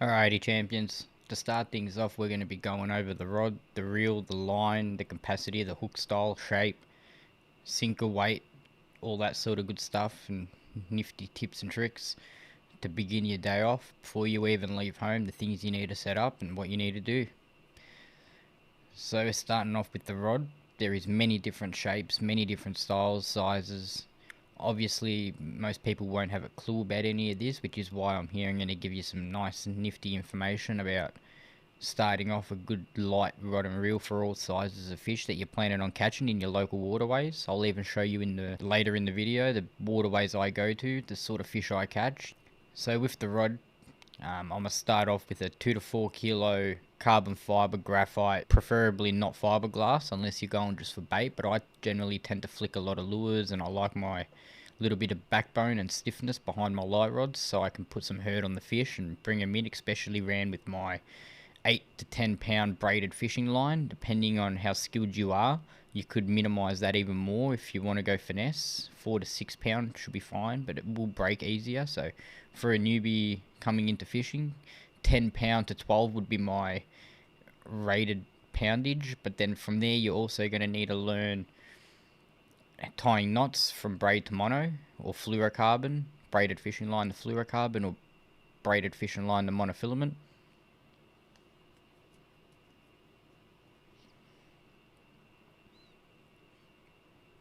Alrighty, champions. To start things off, we're going to be going over the rod, the reel, the line, the capacity, the hook style, shape, sinker weight, all that sort of good stuff, and nifty tips and tricks to begin your day off before you even leave home, the things you need to set up and what you need to do. So starting off with the rod, there is many different shapes, many different styles, sizes. Obviously, most people won't have a clue about any of this, which is why I'm here and going to give you some nice nifty information about starting off a good light rod and reel for all sizes of fish that you're planning on catching in your local waterways. I'll even show you later in the video the waterways I go to, the sort of fish I catch. So with the rod, I'm going to start off with a 2 to 4 kilo carbon fiber graphite, preferably not fiberglass unless you're going just for bait, but I generally tend to flick a lot of lures and I like my little bit of backbone and stiffness behind my light rods so I can put some hurt on the fish and bring them in, especially ran with my 8 to 10 pound braided fishing line. Depending on how skilled you are, you could minimize that even more if you want to go finesse. 4 to 6 pound should be fine, but it will break easier. So for a newbie coming into fishing, 10 pound to 12 would be my rated poundage, but then from there you're also going to need to learn tying knots from braid to mono or fluorocarbon, braided fishing line to fluorocarbon, or braided fishing line to monofilament.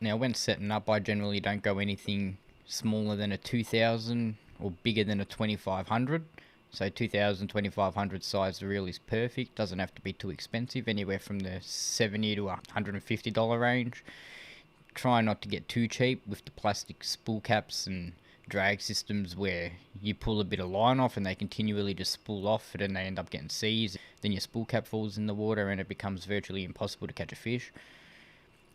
Now when setting up, I generally don't go anything smaller than a 2000 or bigger than a 2500. So 2000, 2500 size reel is perfect. Doesn't have to be too expensive, anywhere from the $70 to $150 range. Try not to get too cheap with the plastic spool caps and drag systems where you pull a bit of line off and they continually just spool off and then they end up getting seized. Then your spool cap falls in the water and it becomes virtually impossible to catch a fish.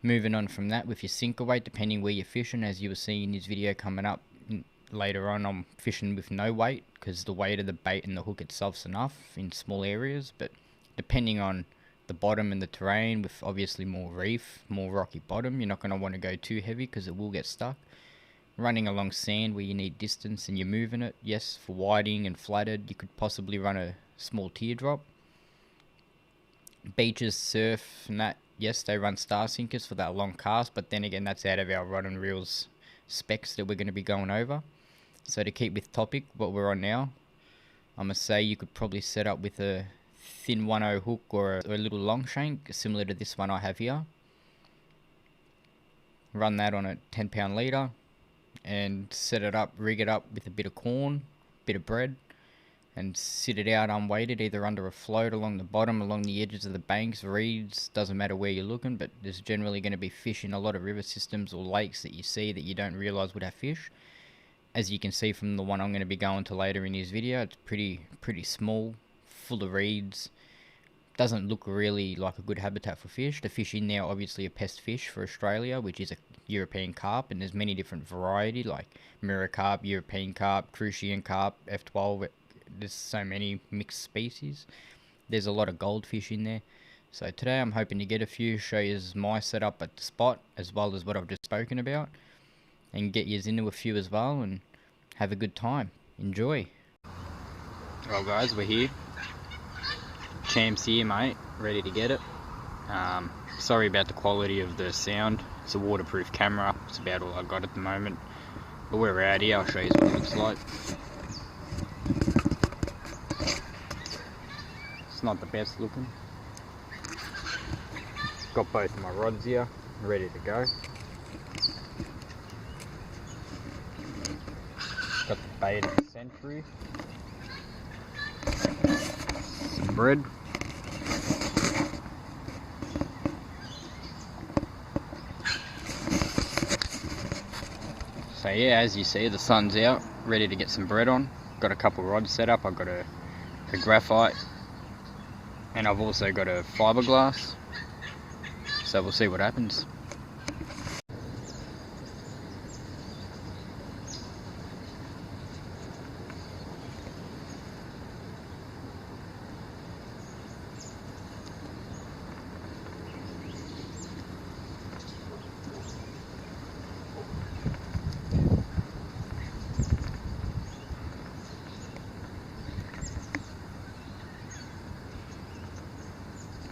Moving on from that, with your sinker weight, depending where you're fishing, as you were seeing in this video coming up later on, I'm fishing with no weight because the weight of the bait and the hook itself's enough in small areas, but depending on the bottom and the terrain, with obviously more reef, more rocky bottom, you're not going to want to go too heavy because it will get stuck. Running along sand where you need distance and you're moving it, yes, for whiting and flatted, you could possibly run a small teardrop. Beaches, surf and that, yes, they run star sinkers for that long cast, but then again, that's out of our rod and reels specs that we're going to be going over. So to keep with topic, what we're on now, I'm going to say you could probably set up with a thin 1/0 hook or a little long shank, similar to this one I have here. Run that on a 10 pound leader and set it up, rig it up with a bit of corn, bit of bread, and sit it out unweighted, either under a float along the bottom, along the edges of the banks, reeds, doesn't matter where you're looking, but there's generally going to be fish in a lot of river systems or lakes that you see that you don't realise would have fish. As you can see from the one I'm going to be going to later in this video, it's pretty small, full of reeds. Doesn't look really like a good habitat for fish. The fish in there obviously a pest fish for Australia, which is a European carp, and there's many different variety like mirror carp, European carp, Crucian carp, F12. There's so many mixed species. There's a lot of goldfish in there. So today I'm hoping to get a few, show you my setup at the spot as well as what I've just spoken about, and get you into a few as well and have a good time. Enjoy. Well guys, we're here. Champs here, mate, ready to get it. Sorry about the quality of the sound. It's a waterproof camera. It's about all I got at the moment. But we're out here, I'll show you what it looks like. It's not the best looking. Got both of my rods here, ready to go. Got the bait and the Century. Some bread. So yeah, as you see, the sun's out, ready to get some bread on. Got a couple rods set up. I've got a graphite, and I've also got a fiberglass. So we'll see what happens.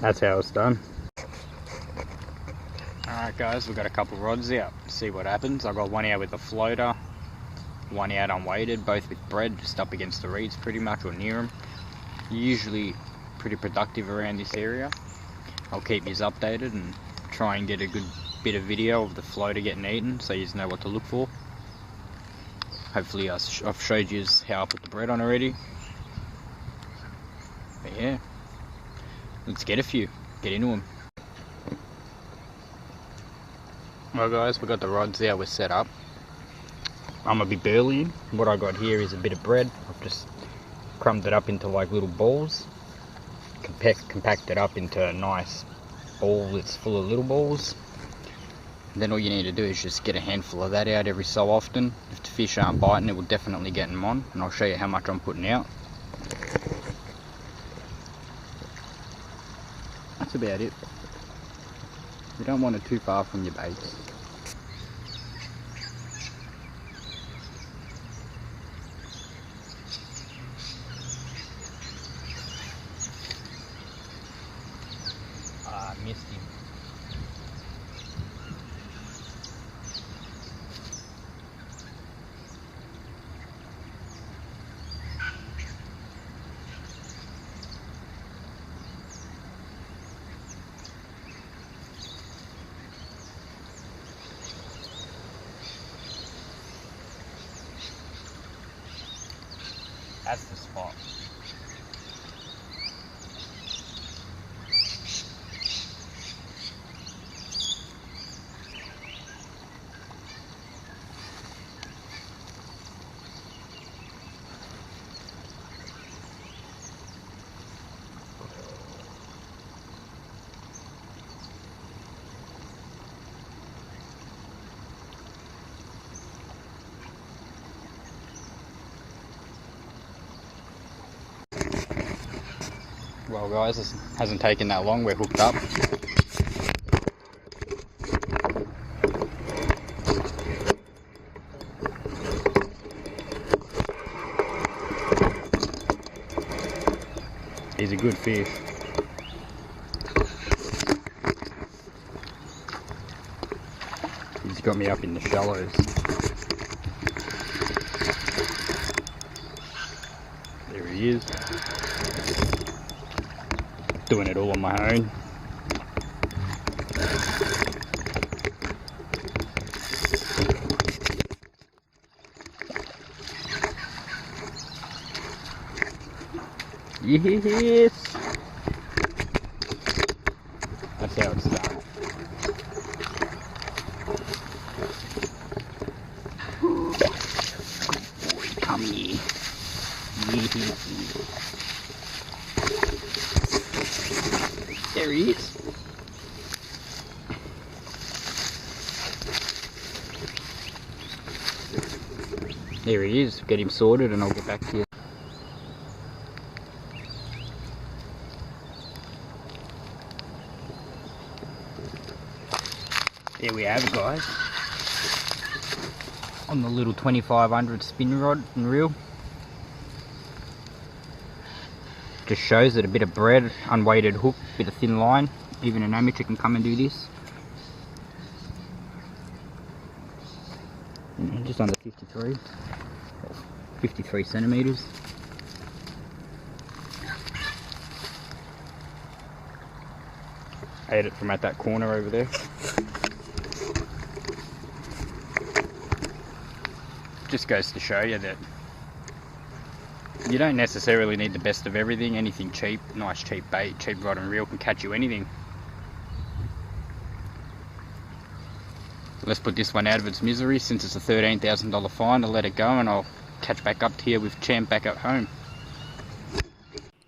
That's how it's done. Alright guys, we've got a couple rods out. See what happens. I've got one out with a floater, one out unweighted, both with bread, just up against the reeds pretty much, or near them. Usually pretty productive around this area. I'll keep you updated and try and get a good bit of video of the floater getting eaten, so you know what to look for. Hopefully I've showed you how I put the bread on already. But yeah, let's get a few, get into them. Well guys, we've got the rods out, we're set up. I'm gonna be burleying. What I got here is a bit of bread. I've just crumbed it up into like little balls. Compact it up into a nice ball that's full of little balls. And then all you need to do is just get a handful of that out every so often. If the fish aren't biting, it will definitely get them on. And I'll show you how much I'm putting out. That's about it. You don't want it too far from your baits. Missed him. That's the spot. Well guys, this hasn't taken that long, we're hooked up. He's a good fish. He's got me up in the shallows. There he is. Doing it all on my own. Yes! That's how it's done. Boy, come here. There he is. There he is. Get him sorted and I'll get back to you. There we have it guys. On the little 2500 spin rod and reel. Just shows that a bit of bread, unweighted hook, bit of thin line. Even an amateur can come and do this. Just under 53 centimeters. Ate it from at that corner over there. Just goes to show you that you don't necessarily need the best of everything. Anything cheap, nice cheap bait, cheap rod and reel can catch you anything. Let's put this one out of its misery. Since it's a $13,000 fine, I'll let it go and I'll catch back up here with Champ back at home.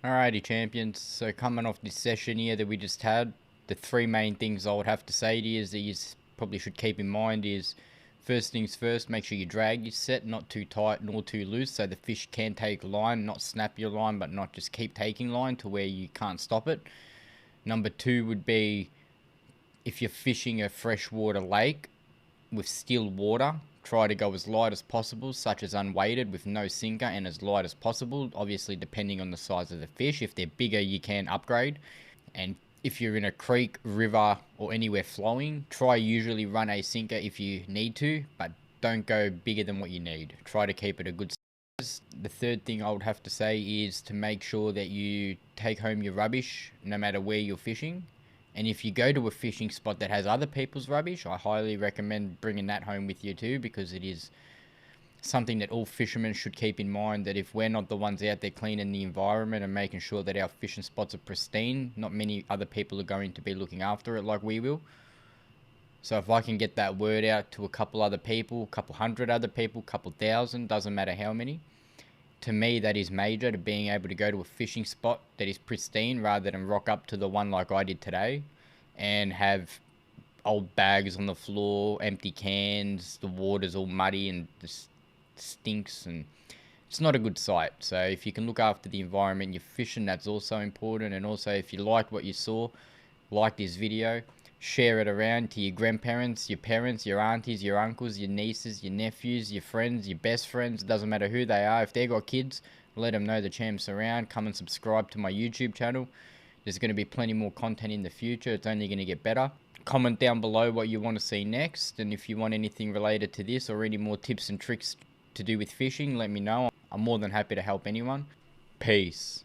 Alrighty champions, so coming off this session here that we just had, the three main things I would have to say to you is that you probably should keep in mind is, first things first, make sure your drag is set, not too tight nor too loose, so the fish can take line, not snap your line, but not just keep taking line to where you can't stop it. Number two would be, if you're fishing a freshwater lake with still water, try to go as light as possible, such as unweighted with no sinker and as light as possible, obviously depending on the size of the fish. If they're bigger, you can upgrade. And If you're in a creek, river, or anywhere flowing, try usually run a sinker if you need to, but don't go bigger than what you need. Try to keep it a good size. The third thing I would have to say is to make sure that you take home your rubbish no matter where you're fishing. And if you go to a fishing spot that has other people's rubbish, I highly recommend bringing that home with you too, because it is something that all fishermen should keep in mind, that if we're not the ones out there cleaning the environment and making sure that our fishing spots are pristine, not many other people are going to be looking after it like we will. So if I can get that word out to a couple other people, a couple hundred other people, a couple thousand, doesn't matter how many, to me that is major, to being able to go to a fishing spot that is pristine rather than rock up to the one like I did today and have old bags on the floor, empty cans, the water's all muddy and just stinks, and it's not a good sight. So if you can look after the environment you're fishing, that's also important. And also, if you liked what you saw, like this video, share it around to your grandparents, your parents, your aunties, your uncles, your nieces, your nephews, your friends, your best friends. It doesn't matter who they are. If they've got kids, let them know the Champs Around. Come and subscribe to my YouTube channel. There's going to be plenty more content in the future. It's only going to get better. Comment down below what you want to see next, and if you want anything related to this or any more tips and tricks to do with fishing, let me know. I'm more than happy to help anyone. Peace.